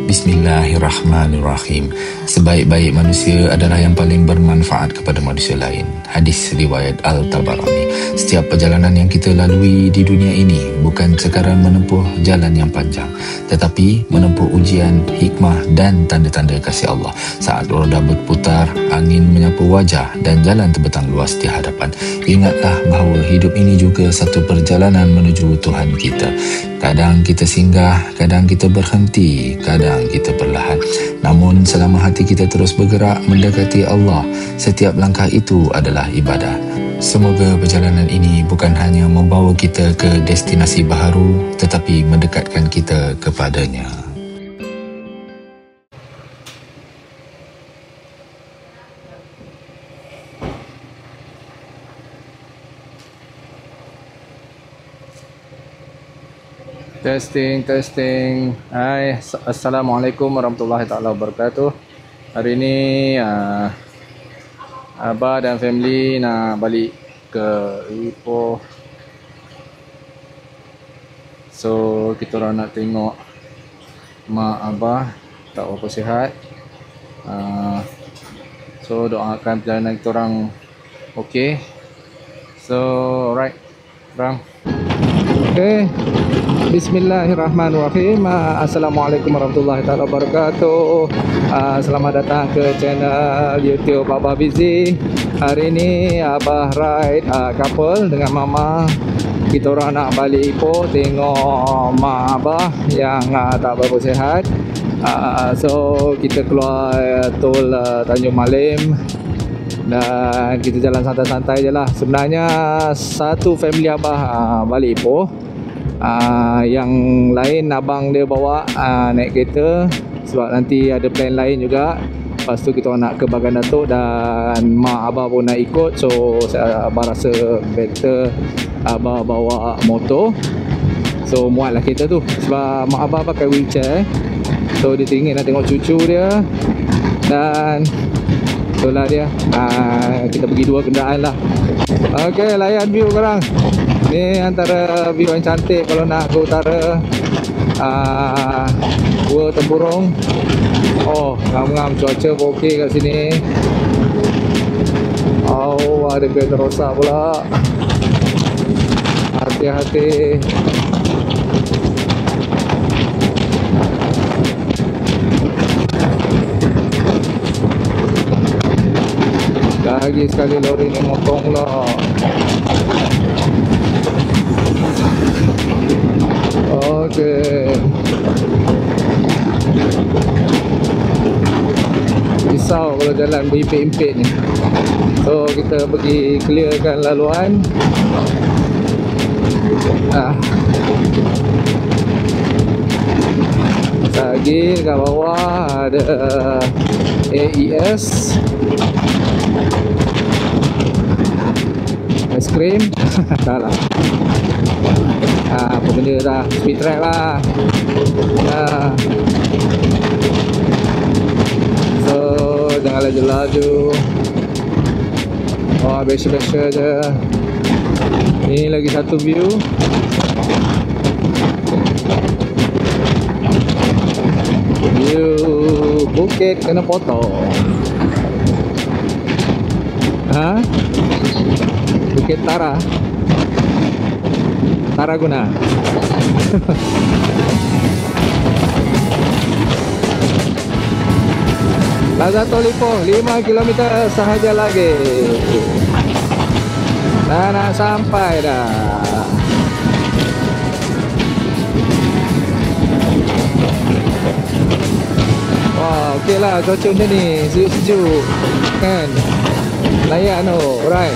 Bismillahirrahmanirrahim. Sebaik-baik manusia adalah yang paling bermanfaat kepada manusia lain. Hadis riwayat Al-Tabarani. Setiap perjalanan yang kita lalui di dunia ini bukan sekadar menempuh jalan yang panjang, tetapi menempuh ujian, hikmah dan tanda-tanda kasih Allah. Saat roda berputar, angin menyapu wajah dan jalan terbentang luas di hadapan. Ingatlah bahawa hidup ini juga satu perjalanan menuju Tuhan kita. Kadang kita singgah, kadang kita berhenti, kadang kita perlahan. Namun selama hati kita terus bergerak mendekati Allah, setiap langkah itu adalah ibadah. Semoga perjalanan ini bukan hanya membawa kita ke destinasi baharu, tetapi mendekatkan kita kepadanya. Testing. Hai, Assalamualaikum warahmatullahi taala wabarakatuh. Hari ini Abah dan family nak balik ke Ipoh. So kita orang nak tengok mak Abah tak apa sihat. So doakan perjalanan kita orang okey. So alright, orang. Okay. Bismillahirrahmanirrahim. Assalamualaikum warahmatullahi taala wabarakatuh. Selamat datang ke channel YouTube Abah Busy. Hari ini Abah ride couple dengan mama. Kita orang nak balik Ipoh tengok mak Abah yang tak berapa sihat. So kita keluar tol Tanjung Malim dan kita jalan santai-santai je lah. Sebenarnya satu family Abah balik Ipoh. Yang lain abang dia bawa naik kereta sebab nanti ada plan lain juga. Lepas tu kita nak ke Bagan Datuk dan mak Abah pun nak ikut. So Abah rasa better Abah bawa motor. So muat lah kereta tu sebab mak Abah pakai wheelchair. So dia teringin nak tengok cucu dia. Dan itulah dia, kita pergi dua kenderaan lah. Ok, layan view korang. Ni antara view yang cantik kalau nak ke utara. Gua Tempurung. Oh, ngam-ngam cuaca pun okey kat sini. Oh, ada kereta rosak pula. Hati-hati. Lagi sekali lori ni motong pula. Okey. Risau kalau jalan berimpit-impit ni. So kita pergi clearkan laluan. Lagi kat bawah ada AES ice cream. Tak lah. Apa benda dah, speed track lah. So jangan laju-laju. Oh, biasa-biasa je. Ni lagi satu view. View bukit kena potong. Bukit Taraguna. Plaza Tol Ipoh 5 km sahaja lagi. Dah nak sampai dah. Wah, okey lah cuaca macam ni, sejuk-sejuk kan. Layak tu, alright.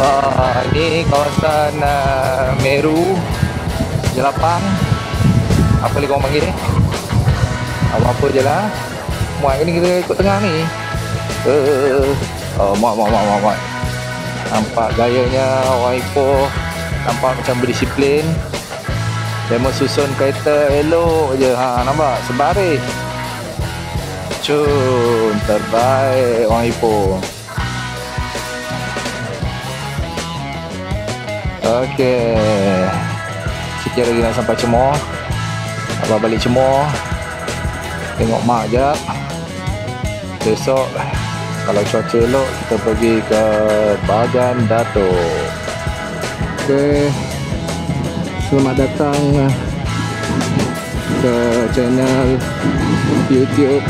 Wah, ini kawasan Meru Jelapang. Apa lagi korang panggil ni? Apa-apa je lah. Muat ni kita ikut tengah ni. Muat. Nampak gayanya orang Ipoh. Nampak macam berdisiplin. Dia susun kereta elok je. Nampak? Sebaris. Cun, terbaik orang Ipoh. Okey. Sekejap lagi nak sampai Cemoh. Abah balik Cemoh, tengok mak jap. Besok kalau cuaca elok, kita pergi ke Bagan Datuk. Okey, selamat datang ke channel YouTube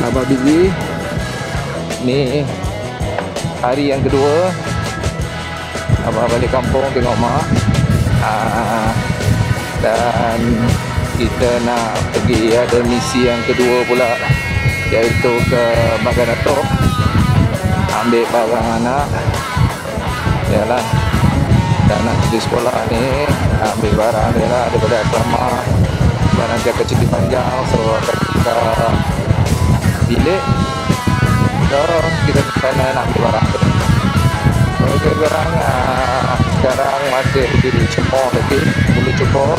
Abah Busy. Ni hari yang kedua Abah balik kampung tengok mak. Dan kita nak pergi ada misi yang kedua pula, iaitu ke Bagan Datuk, ambil barang anak. Yalah, dah nak pergi sekolah ni, ambil barang dia lah daripada asrama. Dan nanti akan cuti panjang, so akan kita bilik. So kita ke sana nak ambil barang tu. Okay, korang sekarang masih di Cemoh lagi, Bulu Cemoh.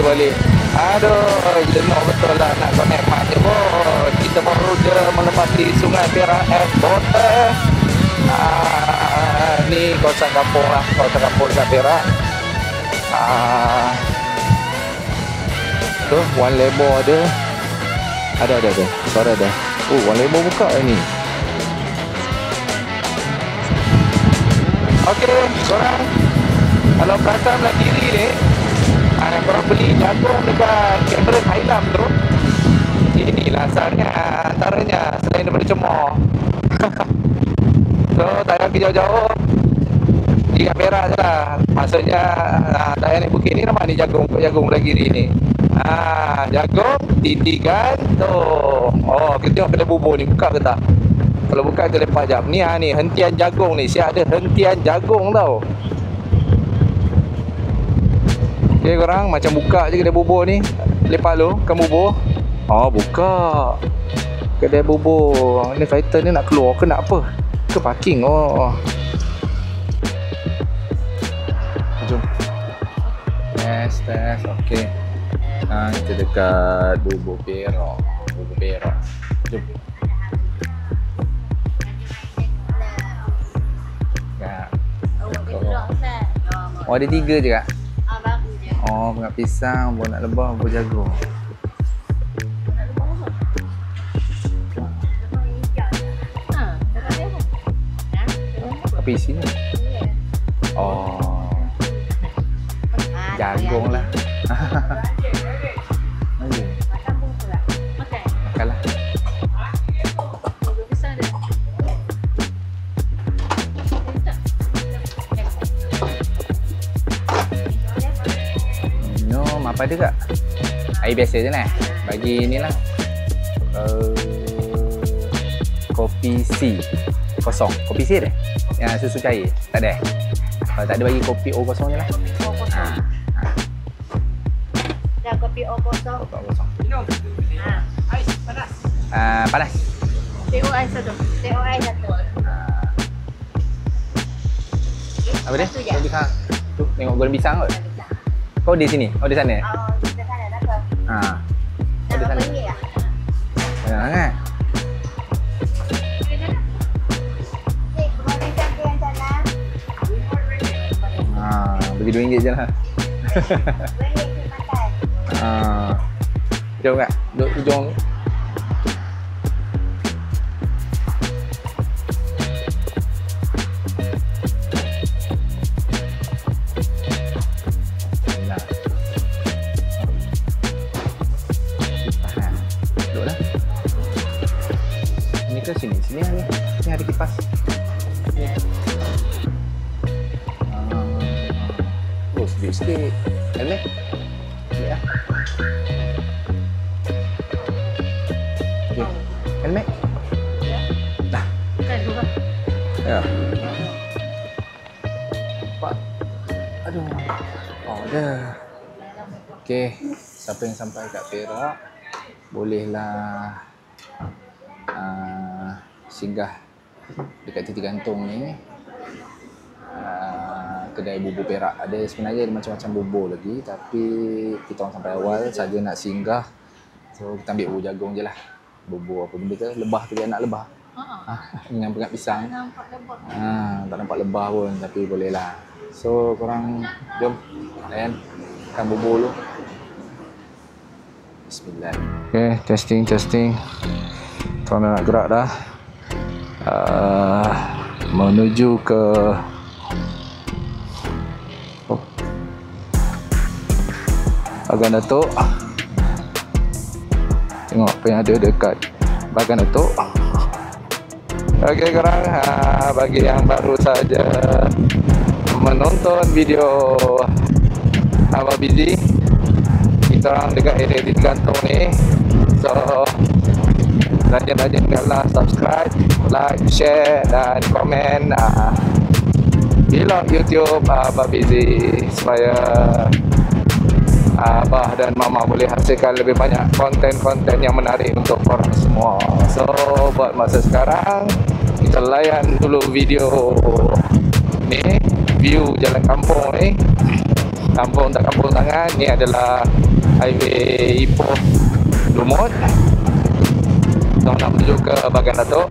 Balik. Aduh, jenuh betul lah nak connect mak je bos. Kita baru je melepasi Sungai Perak Airport. Ni kawasan kampung lah, kawasan kampung Sungai Perak. Tu One Lebo ada. Ada. Suara ada. Oh, One Lebo buka ni. Okey, korang kalau perasan belah kiri ni, korang beli jagung dekat Cameron Highland tu. Inilah asalnya, antaranya selain daripada Cemoh. So tak payah pergi jauh-jauh, di kat Perak je lah. Maksudnya tak payah naik bukit ni. Nampak ni jagung belah kiri ni. Jagung tindikan tu. Oh, kita tengok kedai bubur ni buka ke tak. Kalau buka kita lepas jap. Ni ni hentian jagung ni. Siap ada hentian jagung tau. Okay korang, macam buka je kedai bubur ni. Lepas lu, kan bubur. Oh, buka kedai bubur. Ni fighter ni nak keluar ke nak apa? Ke parking? Oh, jom. Test. Okay. Kita dekat bubur Perak. Jom. Oh, ada 3 je kak? Oh, bunga pisang, buah nak lebah, buah jagung. Apa isi ni? Oh, jagung lah. Makan lah. Apa ada kak? Air biasa je lah. Bagi ni lah kopi C kosong. Kopi C ada? Yang susu cair? Tak ada? Kalau tak ada bagi kopi O kosong je lah. O kosong. Dah kopi O kosong. Kopi O kosong. Minum. Ais panas. Panas. Teh O ais satu. Teh O ais satu. Apa dia? Goreng pisang. Tu tengok goreng pisang kot. Kau di sini? Oh di sana? Oh, di sana dah ke? Oh di sana. Ya? Banyak sangat. Bagi RM2 je lah. Jom kak, duduk ujung. ada sini. Sini ada. Sini ada kipas. Ni. Oh, sedikit. Helmet. Ya. Okey. Helmet. Dah. Bukan dua. Ya. Pak. Aduh. Oh, dah. Okey, siapa yang sampai kat Perak bolehlah singgah dekat titik gantung ni. Kedai bubur Perak. Ada sebenarnya ada macam-macam bubur lagi, tapi kita orang sampai awal saja nak singgah. So kita ambil bubur jagung je lah. Bubur apa benda tu? Lebah tu, dia nak lebah. Dengan pengat pisang. Nampak lebah. Tak nampak lebah pun, tapi boleh lah. So korang jom layan makan bubur dulu. Bismillah. Okay, testing. Korang dah nak gerak dah. Menuju ke Bagan Datuk. Tengok apa yang ada dekat Bagan Datuk. Okey korang, bagi yang baru saja menonton video Abah Busy, kita orang dekat area titik gantung ni. So rajin-rajinkanlah subscribe, like, share dan komen vlog YouTube Abah Busy, supaya Abah dan Mama boleh hasilkan lebih banyak konten-konten yang menarik untuk korang semua. So buat masa sekarang, kita layan dulu video ni, view jalan kampung ni. Kampung tak kampung sangat. Ni adalah highway Ipoh Lumut. So nak menuju ke Bagan Datuk.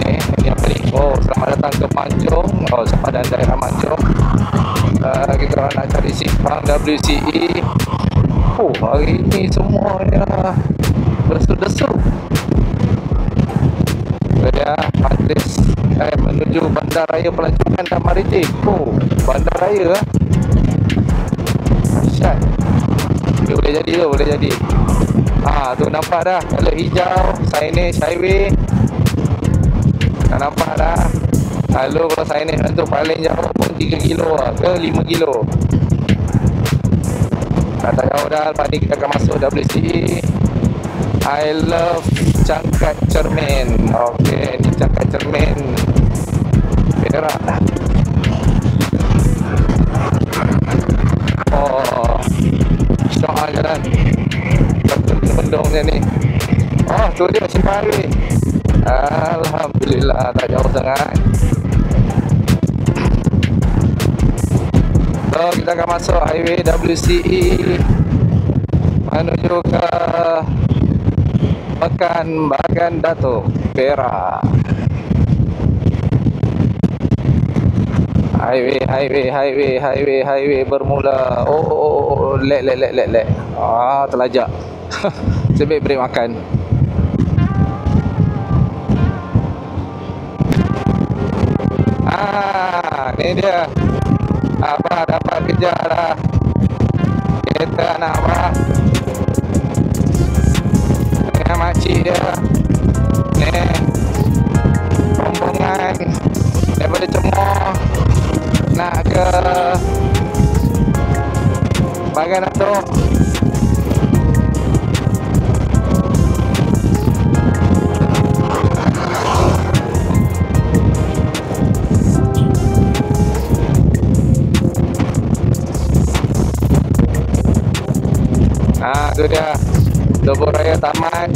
Ni apa ni? Oh, selamat datang ke Manjung. Oh, sepadan daerah Manjung. Kita orang nak cari simpang WCE. Oh, hari ni semuanya desu-desu. Ya, Majlis menuju Bandaraya Pelancongan dan Maritim. Oh, Bandaraya lah. Syat. Okay, boleh jadi tu, boleh jadi. Tu nampak dah, color hijau, signage highway. Dah nampak dah. Lalu kalau signage tu paling jauh pun 3 kilo lah, ke 5 kilo. Tak jauh dah. Lepas ni kita akan masuk WCE. I love Cangkat Cermin. Okey, ni Cangkat Cermin Perak. Oh, syok jalan. Bendung je ni. Oh, tu dia simpang highway. Alhamdulillah, tak jauh sangat. So kita akan masuk highway WCE menuju ke Bagan Datuk Perak. Highway bermula. Oh, lek. Terlajak. Sebab break makan. Ni dia. Abah dapat kejar dah kereta anak Abah dengan makcik dia. Ni rombongan daripada Cemoh nak ke Bagan Datuk. Tu dia, Lebuh Raya tamat.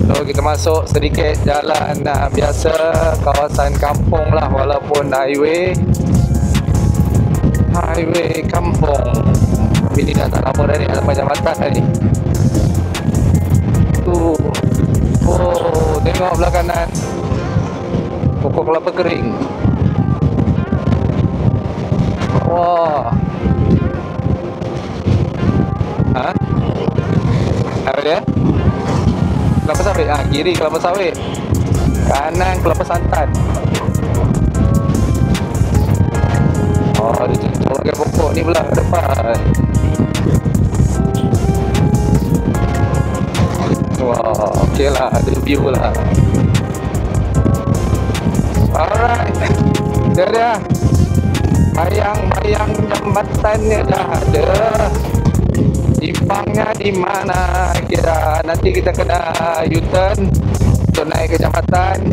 So kita masuk sedikit jalan biasa, kawasan kampung lah, walaupun highway kampung. Tapi ni dah tak lama dah ni, ada jambatan dah ni. Oh, tengok belah kanan, pokok kelapa kering. Wah. Apa dia? Kelapa sawit. Kiri kelapa sawit, kanan kelapa santan. Oh, dia cucuk pakai pokok ni pula kat depan. Wah, okey lah, ada view lah. Alright, dia bayang-bayang jambatannya dah ada. Simpangnya di mana? Nanti kita kena U-turn untuk naik ke jambatan.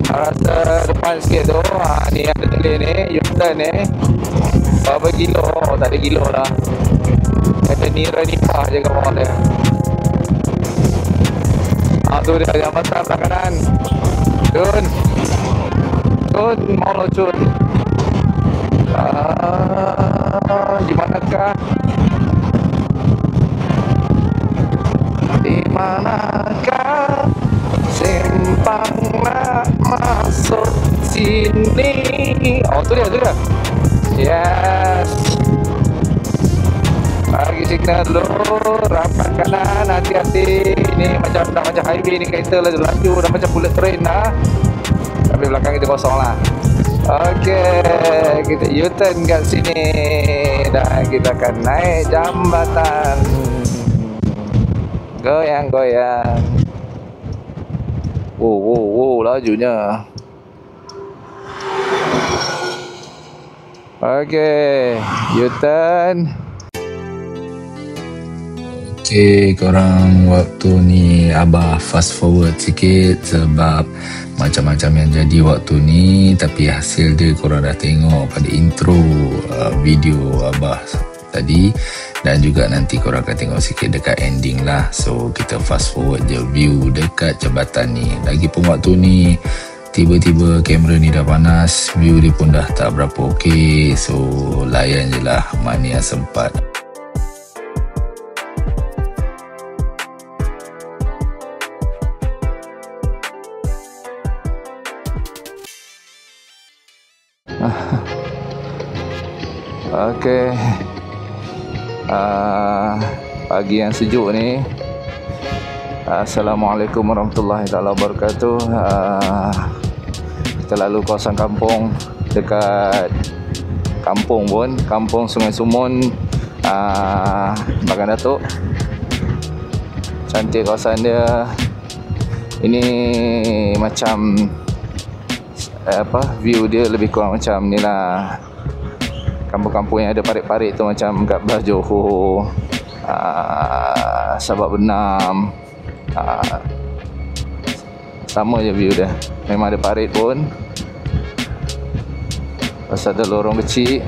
Rasa depan sikit tu, ni ada tulis ni, U-turn ni. Berapa kilo? Oh, tak ada kilo lah. Ada nipah je kat bawah dia. Tu dia jambatan belah kanan. Cun, mau lo cun. Di manakah? Di manakah simpang nak masuk sini? Oh, tu dia. Yes. Bagi signal dulu, rapat kanan, hati-hati. Ni macam highway ni, kereta laju dah macam bullet train dah. Tapi belakang kita kosong lah. Okey, kita U-turn kat sini dan kita akan naik jambatan. Goyang-goyang. Wow, lajunya. Okey, U-turn. Okay, korang waktu ni Abah fast forward sikit sebab macam-macam yang jadi waktu ni, tapi hasil dia korang dah tengok pada intro video Abah tadi, dan juga nanti korang akan tengok sikit dekat ending lah. So kita fast forward je view dekat jambatan ni. Lagipun waktu ni tiba-tiba kamera ni dah panas, view dia pun dah tak berapa okey. So layan je lah mana yang sempat. Okey, pagi yang sejuk ni. Assalamualaikum warahmatullahi wabarakatuh. Kita lalu kawasan kampung, dekat kampung Sungai Sumun, Bagan Datuk. Cantik kawasan dia. Ini macam view dia lebih kurang macam ni lah. Kampung-kampung yang ada parit-parit tu macam kat belah Johor, Sabak Benam, sama je view dia. Memang ada parit pun. Lepas ada lorong kecil.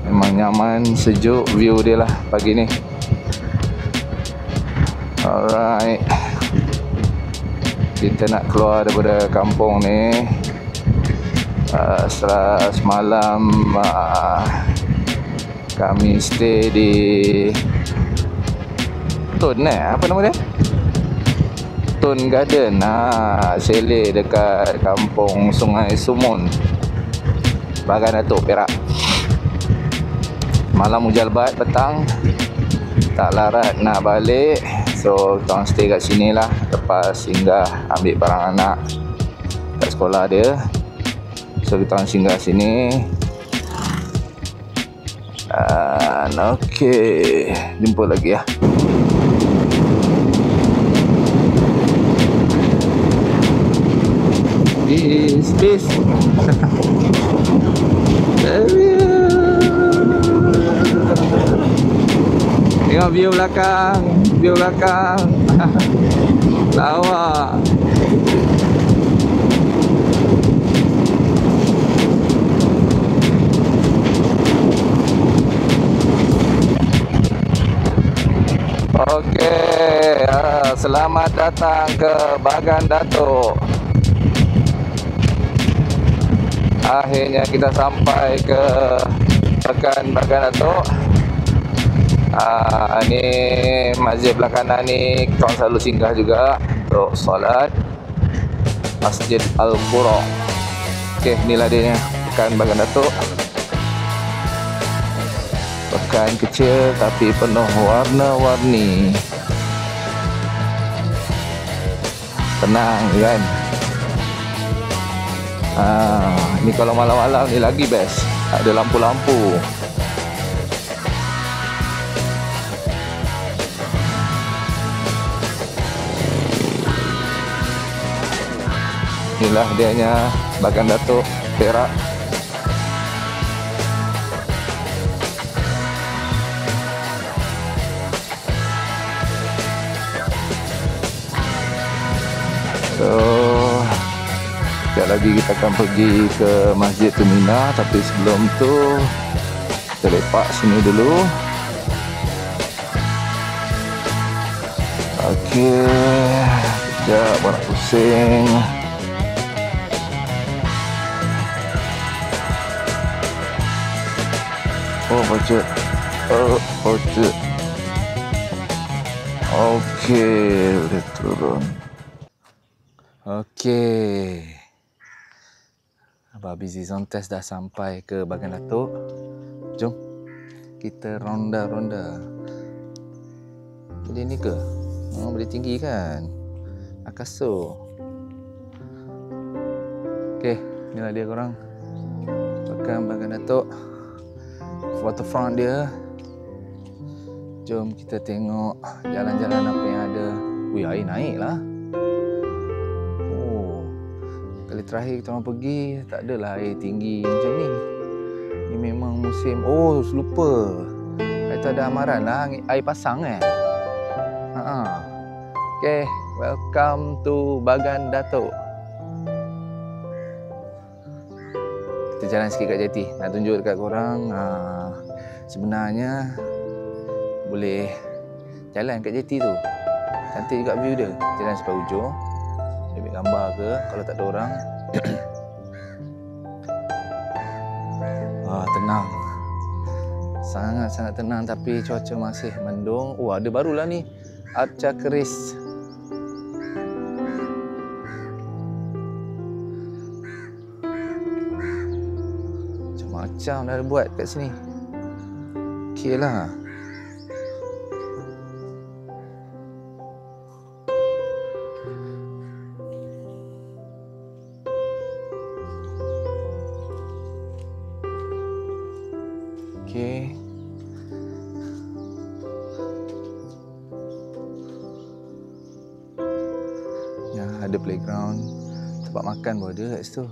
Memang nyaman, sejuk view dia lah pagi ni. Alright, kita nak keluar daripada kampung ni. Setelah semalam kami stay di Tun, apa nama dia? Tun Garden, chalet dekat kampung Sungai Sumun, Bagan Datuk, Perak. Malam hujan lebat, petang tak larat nak balik. So kita orang stay kat sini lah, lepas singgah ambil barang anak kat sekolah dia. So kita orang singgah sini. Okey, jumpa lagi ya. Peace. Tengok view belakang. Lawa. Okey, selamat datang ke Bagan Datuk. Akhirnya kita sampai ke Bagan Datuk. Ni masjid belah kanan ni kita selalu singgah juga untuk solat, Masjid Al-Qura. Okey, inilah dia, Pekan Bagan Datuk. Pekan kecil tapi penuh warna-warni. Tenang kan. Ni kalau malam-malam ni lagi best. Ada lampu-lampu. Inilah dianya Bagan Datuk Perak. So, sekejap lagi kita akan pergi ke Masjid Tumina, tapi sebelum tu kita lepak sini dulu. Okey, sekejap nak pusing. Oh, budget. Oh, budget. Okey, boleh turun. Okey. Abah Busy Zone Test dah sampai ke Bagan Datuk. Jom kita ronda-ronda. Boleh ni ke? Oh, boleh tinggi kan? Akaso. Okey, inilah dia korang. Pakai Bagan Datuk. Waterfront dia. Jom kita tengok jalan-jalan apa yang ada. Ui, air naik lah. Oh, kali terakhir kita orang pergi tak adalah air tinggi macam ni. Ni memang musim. Oh, lupa. Itu ada amaran lah, air pasang Okay, welcome to Bagan Datuk. Kita jalan sikit kat jeti. Nak tunjuk dekat korang, sebenarnya boleh jalan kat jeti tu. Cantik juga view dia. Jalan sampai ujung. Ambil gambar ke kalau tak ada orang. Tenang. Sangat-sangat tenang, tapi cuaca masih mendung. Oh, ada barulah ni. Arca Keris. Macam-macam dah ada buat kat sini. Okey lah. Okey. Ya, ada playground. Tempat makan pun ada kat situ.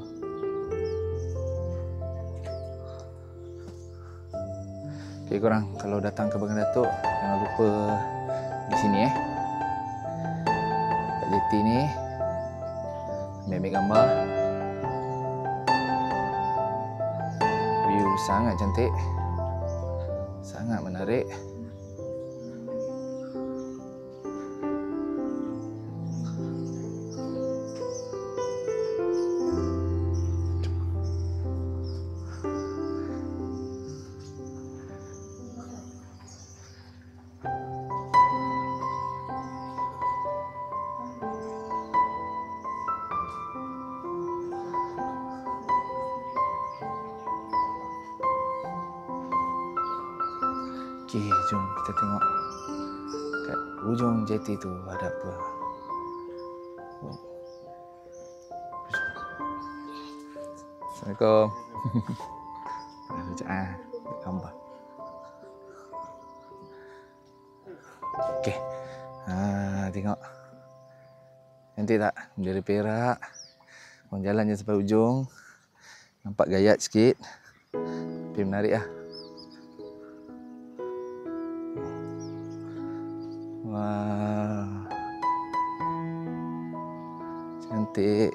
Okey korang, kalau datang ke Bagan Datuk, jangan lupa di sini kat jeti ni. Ambil gambar. View sangat cantik. Sangat menarik. Okey, jom kita tengok kat ujung jeti tu ada apa. Assalamualaikum. Sekejap gambar. Okey. Tengok. Cantik tak? Bendera Perak. Orang jalan je sampai ujung. Nampak gayat sikit. Tapi menarik lah. Wah. Cantik.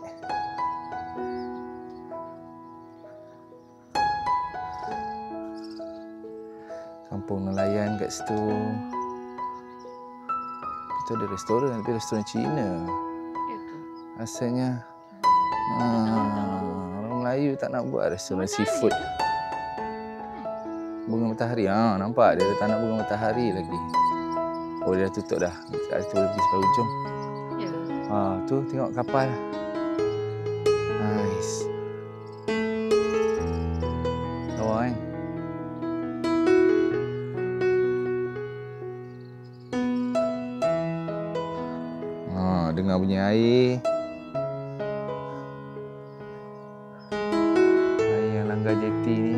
Kampung nelayan kat situ. Itu ada restoran, tapi restoran Cina. Asalnya orang Melayu tak nak buat restoran seafood. Bunga matahari. Nampak dia ada tanah bunga matahari lagi. Oh, dia dah tutup dah. Kat situ pergi sampai ujung. Tu tengok kapal. Nice. Lawa kan? Dengar bunyi air. Air yang langgar jeti ni.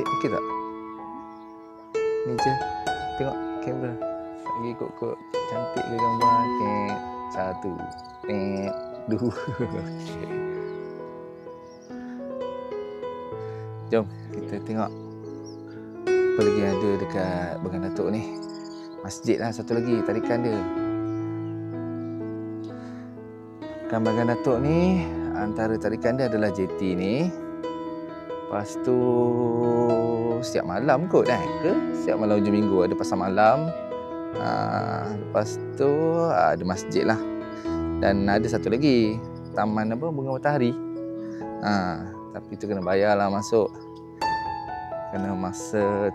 okey tak? Ni je. Tengok kamera. Lagi ikut-ikut. Cantik ke gambar? Tek. Satu. Tek. Dua. Okay. Jom kita tengok apa lagi yang ada dekat Bagan Datuk ni. Masjid lah satu lagi tarikan dia. Kan Bagan Datuk ni antara tarikan dia adalah JT ni. Lepas tu setiap malam kot ke? Setiap malam hujung minggu ada pasar malam. Lepas tu ada masjid lah. Dan ada satu lagi, taman apa, bunga matahari. Tapi tu kena bayar lah masuk. Kena masa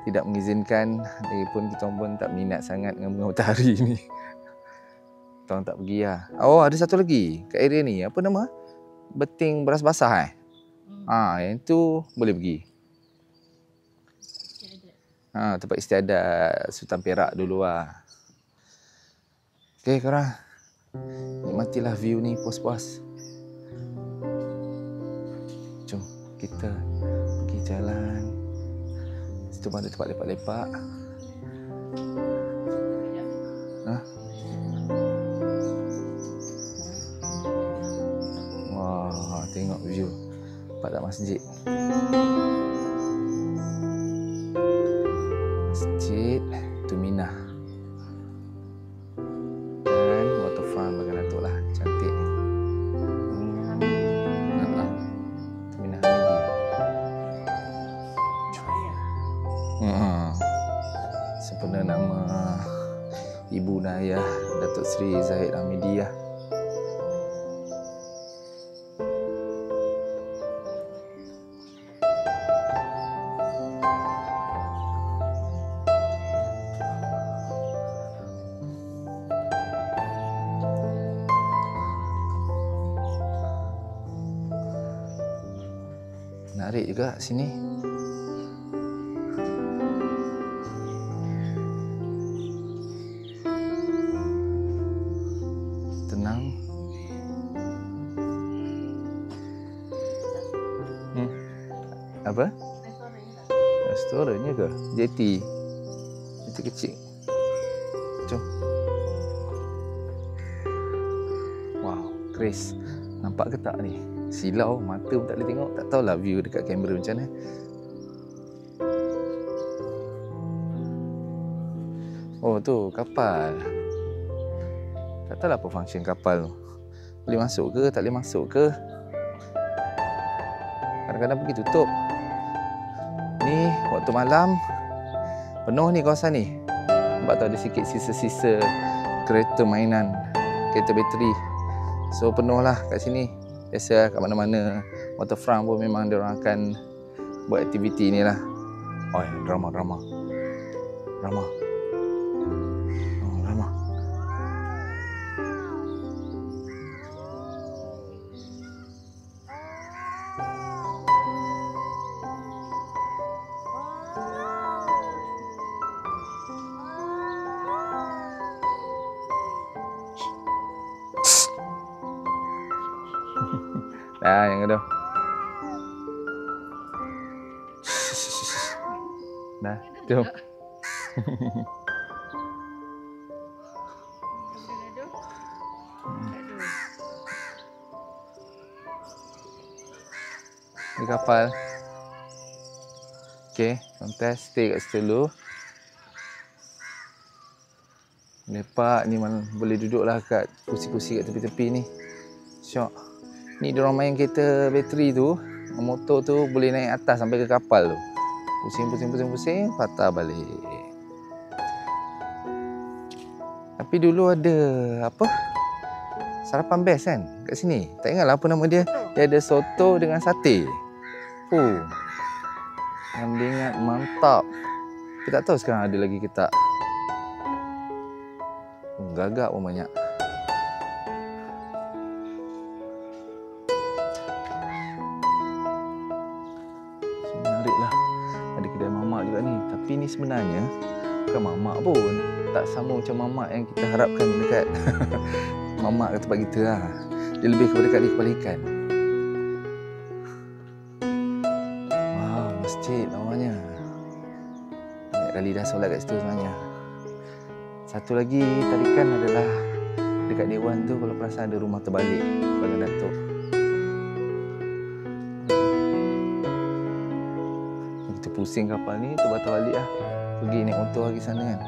tidak mengizinkan. Lagipun kita pun tak minat sangat dengan bunga matahari ni. Kita orang tak pergi lah. Oh, ada satu lagi kat area ni. Apa nama? Beting beras basah yang tu boleh pergi. Tempat istiadat Sultan Perak dulu lah. Okay korang, nikmatilah view ni puas-puas. Jom kita pergi jalan. Situ pun ada tempat lepak-lepak. Wah, tengok view Padang Masjid. Masjid Tuminah. Dan waterfront Bagan Datuk lah. Cantik. Tuminah lagi. Sempena nama Ibu Nayah Datuk Seri Zahid Hamidiyah. Menarik juga sini. Tenang. Apa? Restorannya ke? Jeti. Jeti kecil. Jom. Wow, Chris. Nampak ke tak ni? Silau, mata pun tak boleh tengok. Tak tahulah view dekat kamera macam mana. Oh tu, kapal. Tak tahulah apa function kapal tu. Boleh masuk ke, tak boleh masuk ke. Kadang-kadang pergi tutup. Ni, waktu malam penuh ni kawasan ni. Nampak tu ada sikit sisa-sisa kereta mainan, kereta bateri. So penuh lah kat sini. Biasa kat mana-mana waterfront pun memang diorang akan buat aktiviti ni lah. Oh, drama. Drama. Dah, yang kedua. Dah, jom. Di kapal. Okay, kontes stay kat situ dulu. Lepak ni mana boleh duduk lah kat kursi-kursi kat tepi-tepi ni. Syok. Ni diorang main kereta bateri tu, motor tu boleh naik atas sampai ke kapal tu. Pusing, patah balik. Tapi dulu ada apa? Sarapan best kan kat sini. Tak ingatlah apa nama dia. Dia ada soto dengan sate. Yang ingat mantap. Tapi tak tahu sekarang ada lagi ke tak. Gagak pun banyak. Tapi ni sebenarnya bukan mamak pun. Tak sama macam mamak yang kita harapkan dekat mamak kat tempat kita lah. Dia lebih kepada kepala ikan. Wow, masjid lawannya. kali dah solat kat situ sebenarnya. Satu lagi tarikan adalah dekat Dewan tu, kalau perasan ada rumah terbalik Bagan Datuk. Kita pusing kapal ni, terbatal balik lah. Pergi naik motor lagi sana kan.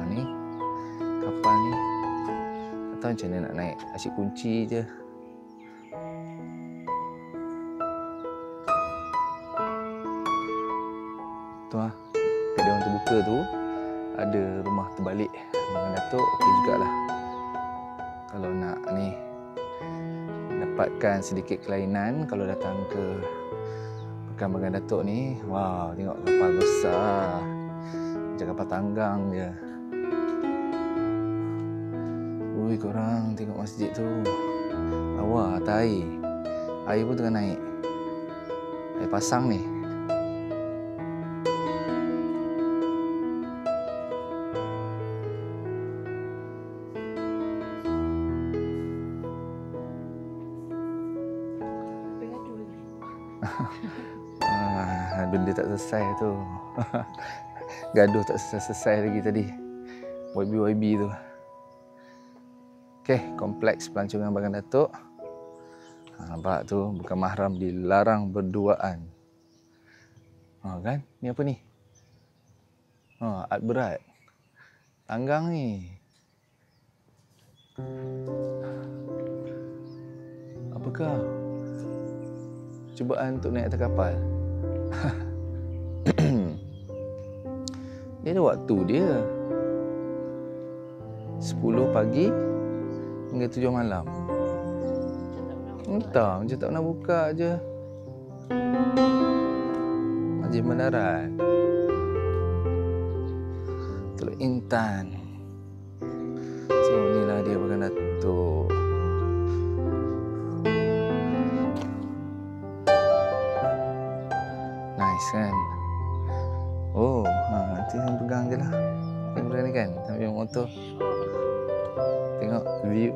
Ni kapal ni tak tahu macam mana nak naik, asyik kunci je. Tu lah, kat Dewan terbuka tu ada rumah terbalik Bagan Datuk. Okey jugalah kalau nak ni dapatkan sedikit kelainan kalau datang ke Pekan Bagan Datuk ni. Wow, tengok kapal besar, macam kapal tanggang je. Ui, korang tengok masjid tu, lawa atas air. Air pun tengah naik, air pasang ni. Benda tak selesai tu. Gaduh tak selesai lagi tadi. YB tu. Okey, kompleks pelancongan Bagan Datuk. Nampak tu, bukan mahram dilarang berduaan. Kan? Ni apa ni? Art berat. Tanggang ni. Apakah? Cubaan untuk naik atas kapal. Dia ada waktu dia, 10 pagi hingga 7 malam. Entah, macam tak pernah buka je. Masjid Mendarat, Teluk Intan. So inilah dia Bagan Datuk. Nice kan? Oh, nanti saya pegang je lah. Yang berani kan, sambil motor. Tengok view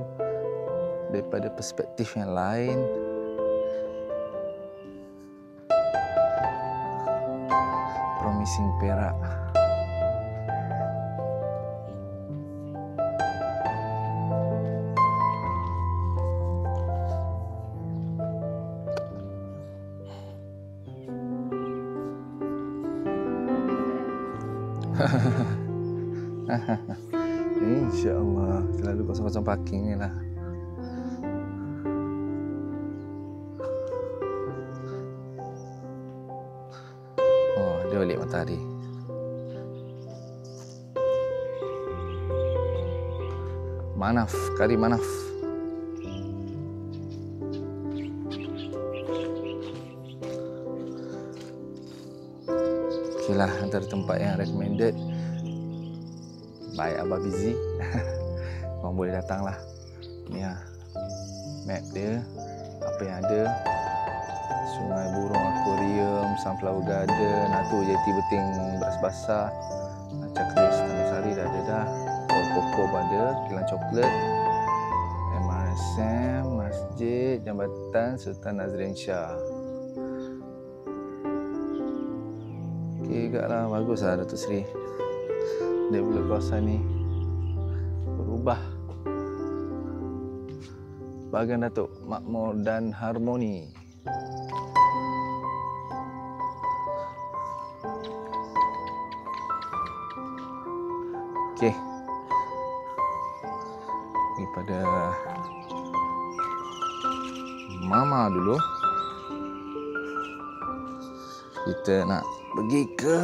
daripada perspektif yang lain. Promising Perak. InsyaAllah selalu kosong-kosong parking ni lah. Oh, dia balik matahari. Manaf, kari manaf. Okeylah, antara tempat yang recommended by Abah Busy. Korang boleh datang lah. Ni lah map dia, apa yang ada. Sungai Burung Aquarium, Sunflower Garden, tu Jeti Beting Beras Basah, Cakris Tanah Sari dah ada dah. Koko pun ada, Kilang Coklat, MRSM, Masjid Jambatan Sultan Nazrin Shah. Okey juga lah, bagus lah Datuk Seri. Develop kawasan ni berubah. Bagan Datuk makmur dan harmoni. Okey, daripada Mama dulu, kita nak pergi ke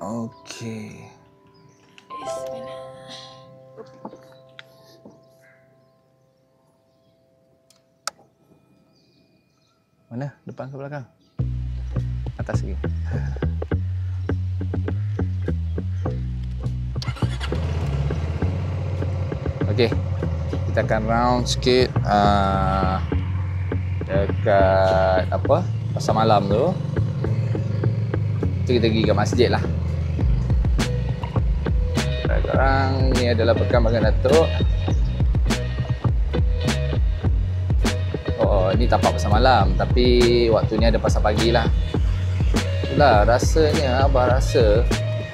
okey. Mana? Depan ke belakang? Atas lagi. Okey. Kita akan round sikit dekat apa? Pasar malam tu. Kita pergi ke masjid lah. Sekarang ni adalah Pekan Bagan Datuk. ni tapak pasar malam, tapi waktu ni ada pasar pagi lah. Itulah rasanya, abah rasa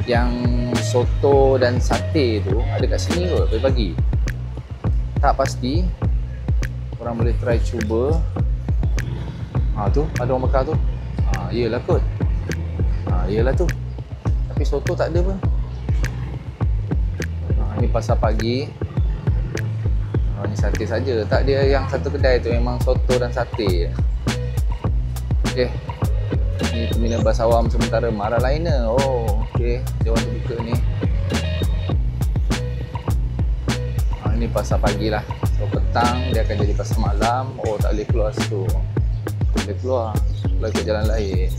yang soto dan sate tu ada kat sini kot pagi-pagi. Tak pasti, korang boleh try cuba. Tu ada orang bakar tu. Yelah kot. Yelah tu. Tapi soto tak ada pun. Ni pasar pagi. Ni sate saja. Tak, dia yang satu kedai tu memang soto dan sate. Okey. Ni terminal bas awam sementara Maraliner. Okey. Dia orang buka ni. Ni pasar pagi lah. So petang dia akan jadi pasar malam. Tak boleh keluar situ. Boleh keluar ke jalan lain.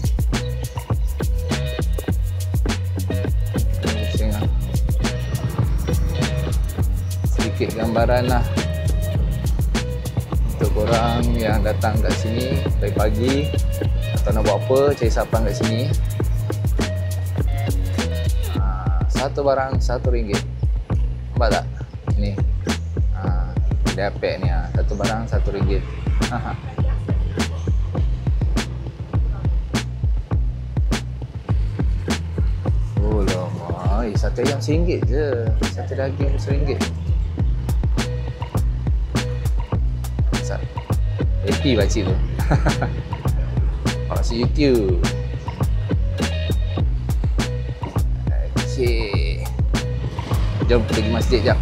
Sedikit gambaran lah untuk korang yang datang kat sini dari pagi atau nak buat apa, cari sapan kat sini. Satu barang RM1. Nampak tak? Ni dia pack ni, satu barang RM1. Sate ayam RM1 je. Sate daging RM1. Happy pakcik tu. Pakcik YouTube. Okay. Jom pergi masjid jap.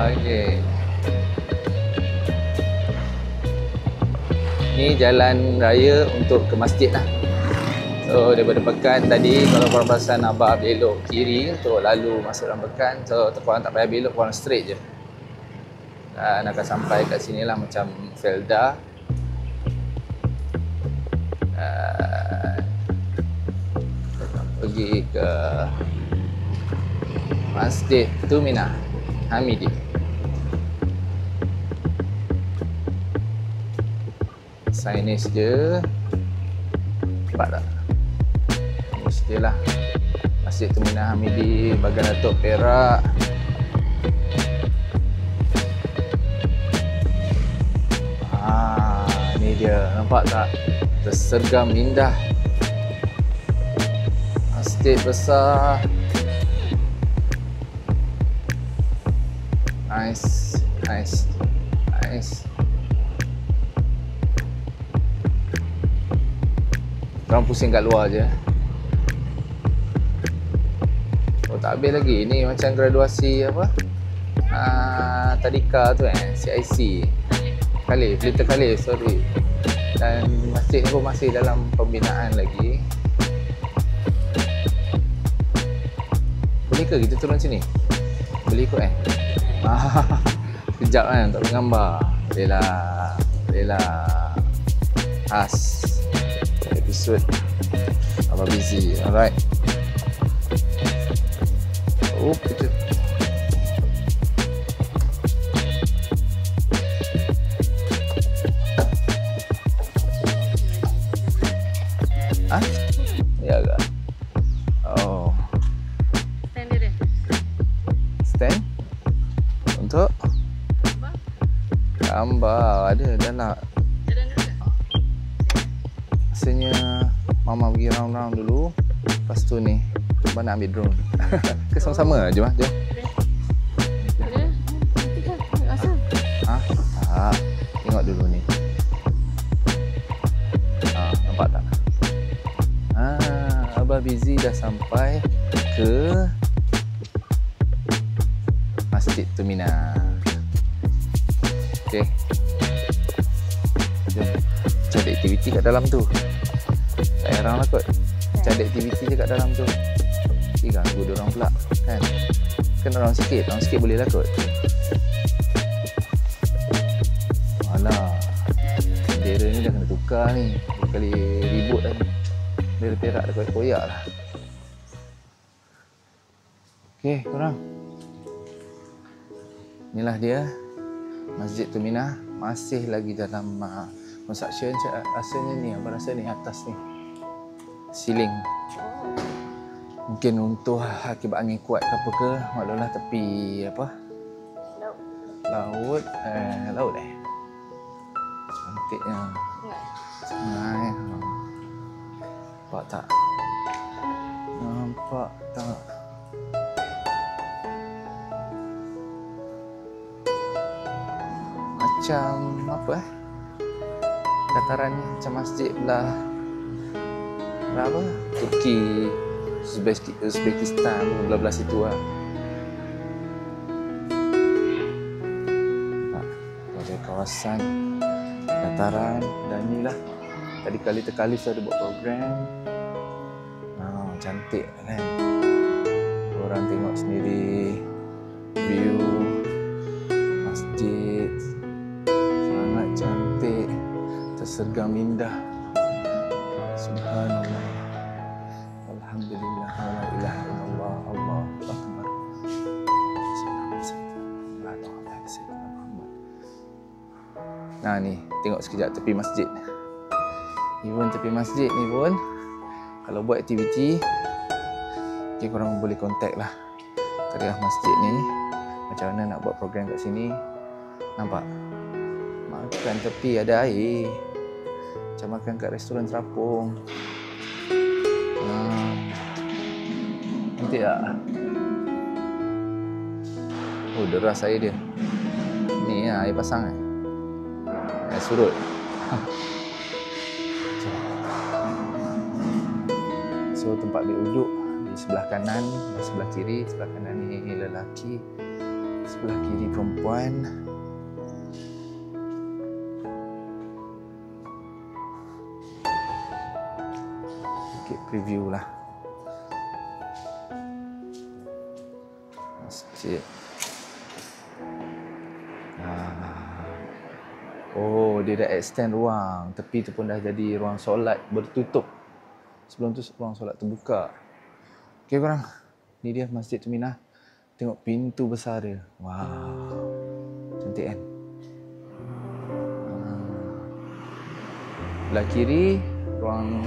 Okey. Ni jalan raya untuk ke masjid lah. So daripada Pekan tadi, kalau korang perasan abah belok kiri untuk lalu masuk dalam Pekan. So korang tak payah belok, korang straight je. Dan akan sampai kat sini lah macam Felda. Pergi ke Masjid Tuminah Hamidi. Signage dia, nampak tak? Mesti lah Masjid Tuminah Hamidi, Bagan Datuk Perak. Ni dia, nampak tak? Tersergam indah. Masjid besar. Nice. Korang pusing kat luar je. Tak habis lagi. Ni macam graduasi apa? Tadika tu CIC Khalif, Little Khalif, sorry. Dan masjid ni pun masih dalam pembinaan lagi. Boleh ke kita turun sini? Boleh kot Sekejap kan, tak boleh gambar. Boleh lah. Khas episod Abah Busy. Alright. Betul. Ya ke? Stand dia. Stand? Untuk? Gambar. Ada dah nak. Rasanya Mama pergi round-round dulu. Lepas tu ni Abang nak ambil drone. Ke sama-sama? Jom lah, jom. Tak. Tengok dulu ni. Nampak tak? Abah Busy dah sampai ke Masjid Tuminah. Okey. Jom. Cari aktiviti kat dalam tu. Tak heran lah kot. Cari aktiviti je kat dalam tu. Ganggu diorang pula kan. Kan orang sikit boleh lah kot. Alah, bendera ni dah kena tutup. tukar ni. Dua kali ribut tadi. Dia perak dah koyak-koyak lah. Okey, korang. Inilah dia. Masjid Tuminah masih lagi dalam construction. Rasanya ni, apa rasa ni atas ni. Ceiling. Mungkin untuk akibat angin kuat ke apa ke. Maklumlah tepi apa? Laut. Laut cantiknya. Sungai. Nampak tak? Nampak tak? Macam apa datarannya macam masjid belah apa? Turki, Uzbekistan, belah-belah situ lah. Ada kawasan dataran dan inilah tadi kali terkali saya ada buat program. Cantik kan. Korang tengok sendiri view masjid. Sangat cantik. Tersergam indah. Subhanallah. Alhamdulillah. La ilaha illallah. Allahu akbar. Nah ni, tengok sekejap tepi masjid. Even tepi masjid ni pun kalau buat aktiviti, okay, korang boleh contact lah Tariah masjid ni. Macam mana nak buat program kat sini. Nampak? Makan tepi ada air. Macam makan kat restoran terapung. Cantik tak? Oh, deras air dia. Ni lah, air pasang kan? Air surut. So tempat dia duduk di sebelah kanan dan sebelah kiri. Sebelah kanan ni lelaki, sebelah kiri perempuan. Sikit preview lah masjid. Oh, dia dah extend ruang. Tepi tu pun dah jadi ruang solat bertutup. Sebelum tu ruang solat terbuka. Okey korang. Ni dia Masjid Tuminah. Tengok pintu besar dia. Wow. Cantik kan? Belah kiri ruang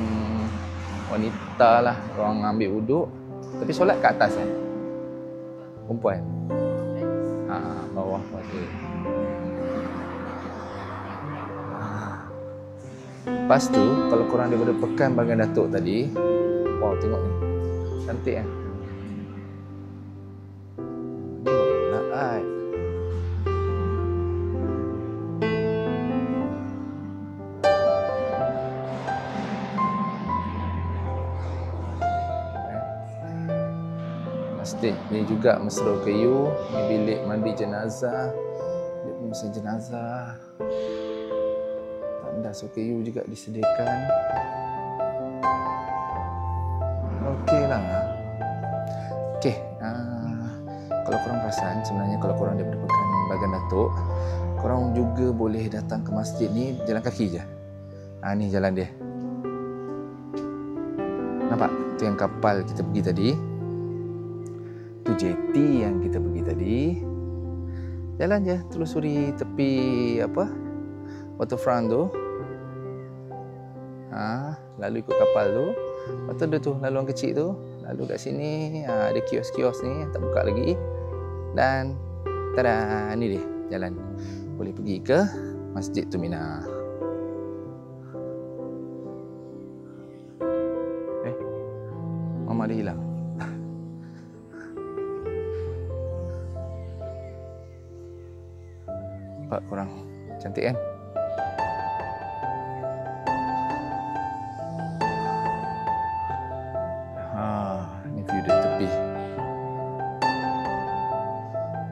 wanita lah, ruang ambil wuduk. Tapi solat kat atas kan? Perempuan. Bawah masjid. Lepas tu, kalau korang daripada Pekan Bagan Datuk tadi, wow, tengok ni. Cantik kan? Ni bagus lah. Masjid ni juga mesra kayu. Ni bilik mandi jenazah. Bilik mesin jenazah. Tandas kayu juga disediakan. Okey lah. Okey. Kalau korang perasan, sebenarnya kalau korang daripada Pekan Bagan Datuk, korang juga boleh datang ke masjid ni jalan kaki je. Ni jalan dia. Nampak? Tu yang kapal kita pergi tadi. Tu jeti yang kita pergi tadi. Jalan je, telusuri tepi apa? Waterfront tu. Lalu ikut kapal tu. Lepas tu ada tu laluan kecil tu. Lalu kat sini ada kios-kios ni tak buka lagi. Dan tada, ni dia jalan. Boleh pergi ke Masjid Tuminah. Mama dia hilang. Nampak korang? Cantik kan? Ni view dari tepi.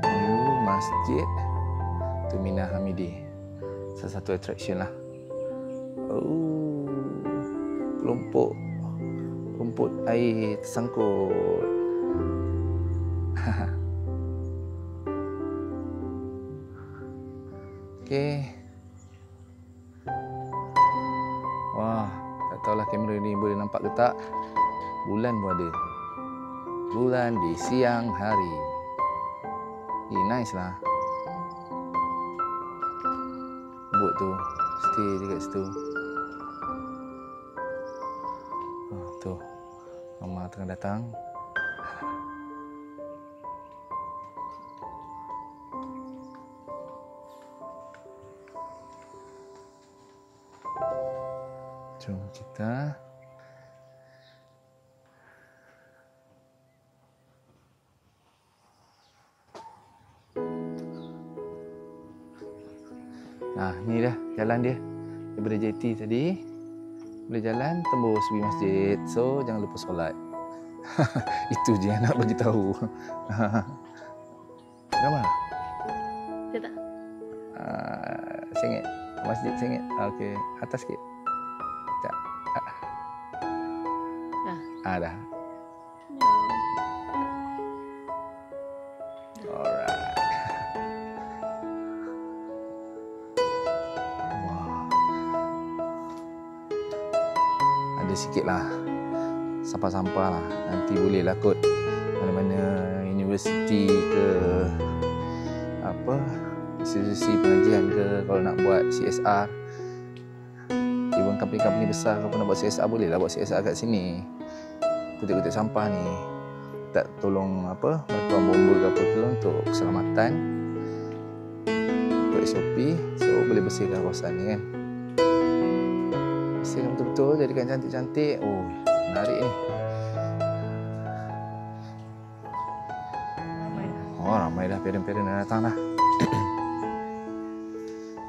View Masjid Tuminah Hamidi. Salah satu attraction lah. Kelompok rumput air tersangkut. Okey. tahulah kamera ni boleh nampak ke tak. Bulan pun ada. Bulan di siang hari. Nice lah. Bot tu stay dekat situ. Tu Mama tengah datang. Jom kita ni dah jalan dia daripada JT tadi. Boleh jalan tembus pergi masjid. So jangan lupa solat. Itu je yang nak bagi tahu. Berapa? Kita. RM1. Masjid RM1. Okey, atas sikit. Tak. Dah. Alright. Wow. Ada sikit lah sampah-sampah lah. Nanti boleh lah kot mana-mana universiti ke apa, institusi pengajian ke, kalau nak buat CSR, even company-company besar kalau nak buat CSR, boleh lah buat CSR kat sini. Kutip-kutip sampah ni tak tolong apa, bantuan bomba ke apa ke untuk keselamatan, untuk SOP. So boleh bersihkan kawasan ni kan, bersihkan betul-betul, jadikan cantik-cantik. Oh, menarik ni. Oh, ramai dah parent-parent dah datang dah.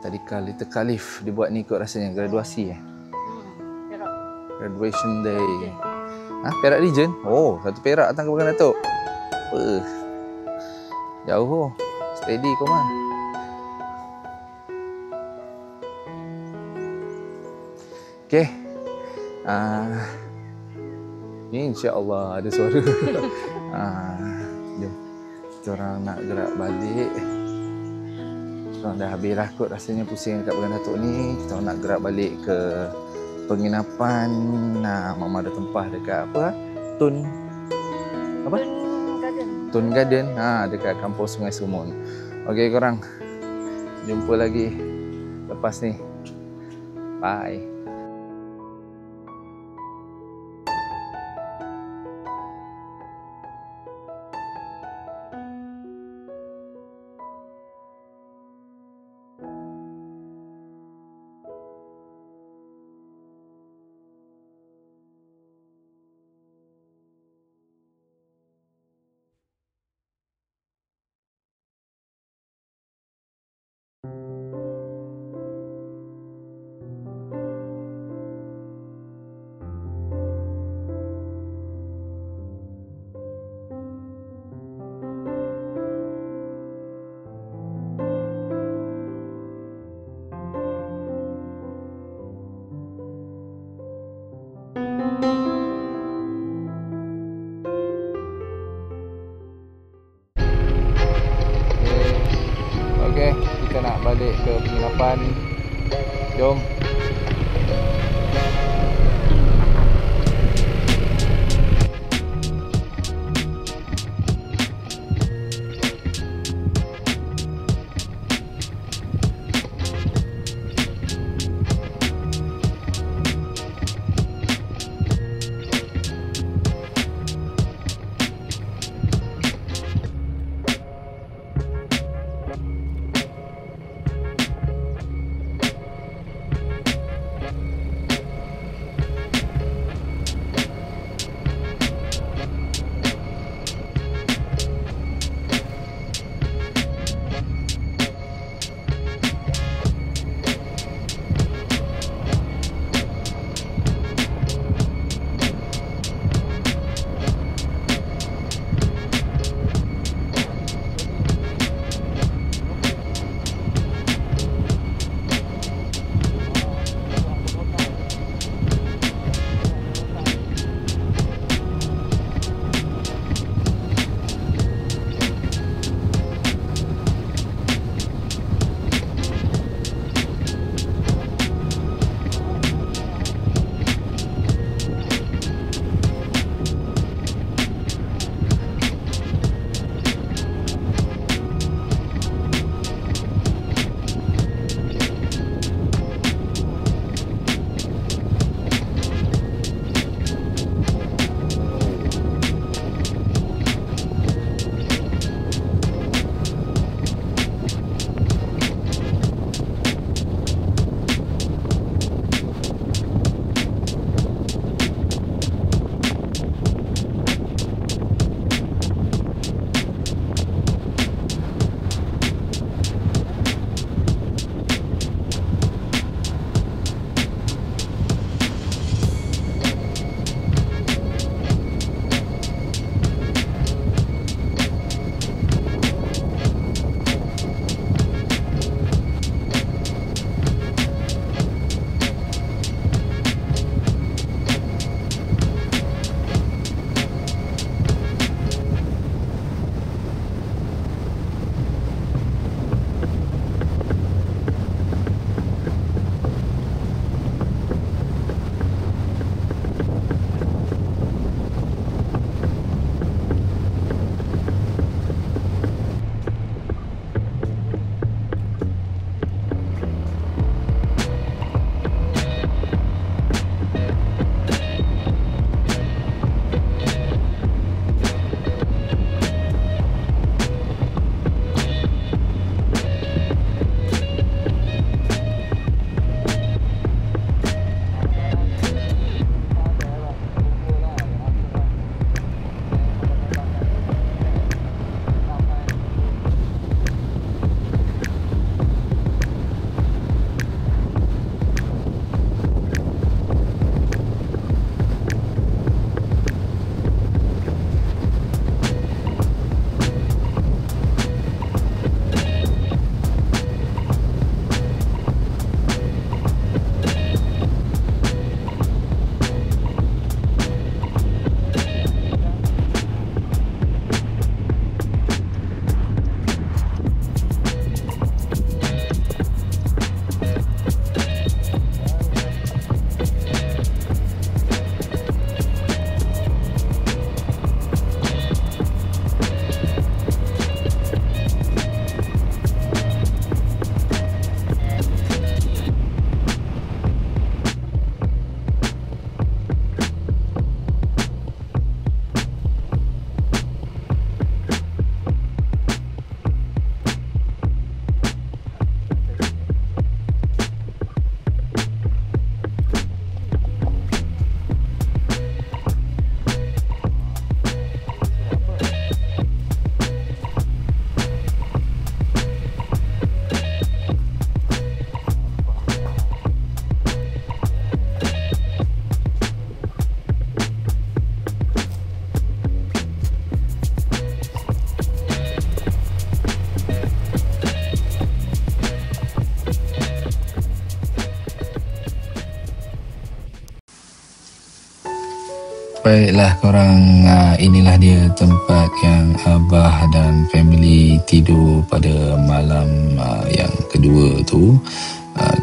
Tadi kali terkalif dibuat ni kot rasanya, graduasi Perak. Graduation day. Perak region? Oh, satu Perak datang ke Pekan Datuk. Apa? Jauh oh. Steady kau mah. Okey. Ni insya-Allah ada suara. Jom. Kita orang nak gerak balik. Kita orang dah habis lah kot rasanya pusing dekat Pekan Datuk ni. Kita orang nak gerak balik ke penginapan. Mama ada tempah dekat apa? Tun Garden. Tun Garden. Dekat kampung Sungai Sumun. Okey korang. Jumpa lagi lepas ni. Bye. Okey, kita nak balik ke penginapan. Jom. Baiklah korang, inilah dia tempat yang Abah dan family tidur pada malam yang kedua tu.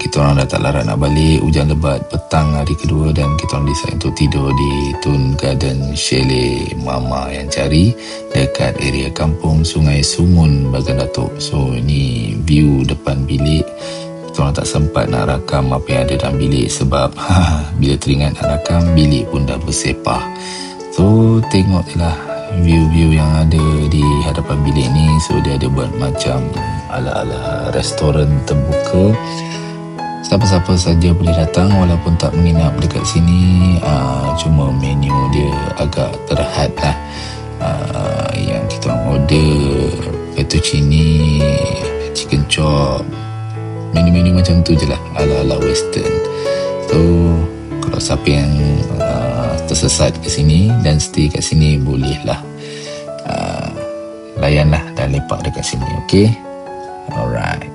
Kita orang dah tak larat nak balik, hujan lebat petang hari kedua, dan kita orang decide untuk tidur di Tun Garden Chalet Mama yang cari dekat area kampung Sungai Sumun, Bagan Datuk. So ni view depan bilik. Kita orang tak sempat nak rakam apa yang ada dalam bilik sebab bila teringat nak rakam, bilik pun dah bersepah. So tengok je lah view-view yang ada di hadapan bilik ni. So dia ada buat macam ala-ala restoran terbuka. Siapa-siapa saja boleh datang walaupun tak menginap dekat sini. Cuma menu dia agak terhad lah. Yang kita orang order fettuccine, chicken chop, menu-menu macam tu je lah, ala-ala western. So kalau siapa yang tersesat ke sini dan stay kat sini, bolehlah layanlah dan lepak dekat sini. Okay, alright.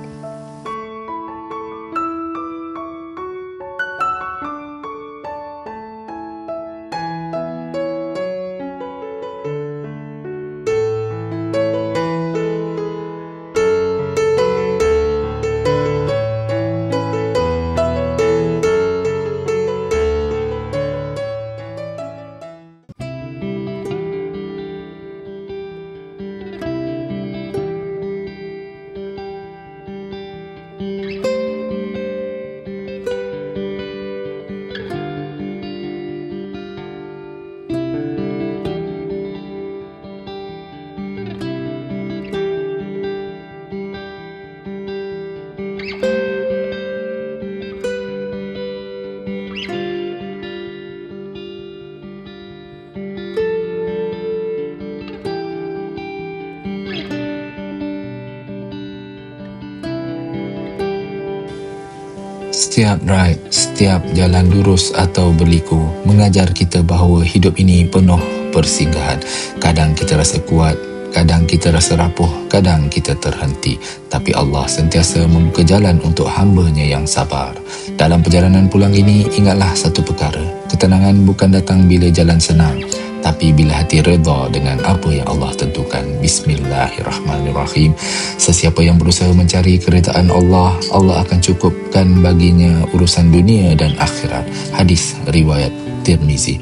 Setiap ride, setiap jalan lurus atau berliku mengajar kita bahawa hidup ini penuh persinggahan. Kadang kita rasa kuat, kadang kita rasa rapuh, kadang kita terhenti. Tapi Allah sentiasa membuka jalan untuk hamba-Nya yang sabar. Dalam perjalanan pulang ini, ingatlah satu perkara. Ketenangan bukan datang bila jalan senang, tapi bila hati redha dengan apa yang Allah tentukan. Bismillahirrahmanirrahim. Sesiapa yang berusaha mencari keredaan Allah, Allah akan cukupkan baginya urusan dunia dan akhirat. Hadis riwayat Tirmizi.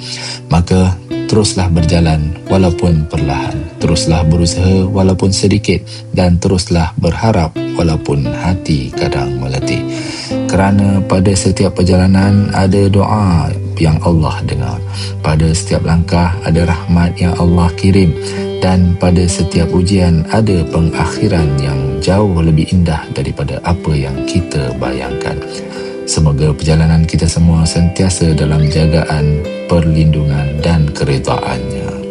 Maka teruslah berjalan walaupun perlahan, teruslah berusaha walaupun sedikit, dan teruslah berharap walaupun hati kadang meletih. Kerana pada setiap perjalanan ada doa yang Allah dengar. Pada setiap langkah ada rahmat yang Allah kirim, dan pada setiap ujian ada pengakhiran yang jauh lebih indah daripada apa yang kita bayangkan. Semoga perjalanan kita semua sentiasa dalam jagaan, perlindungan dan keredaan-Nya.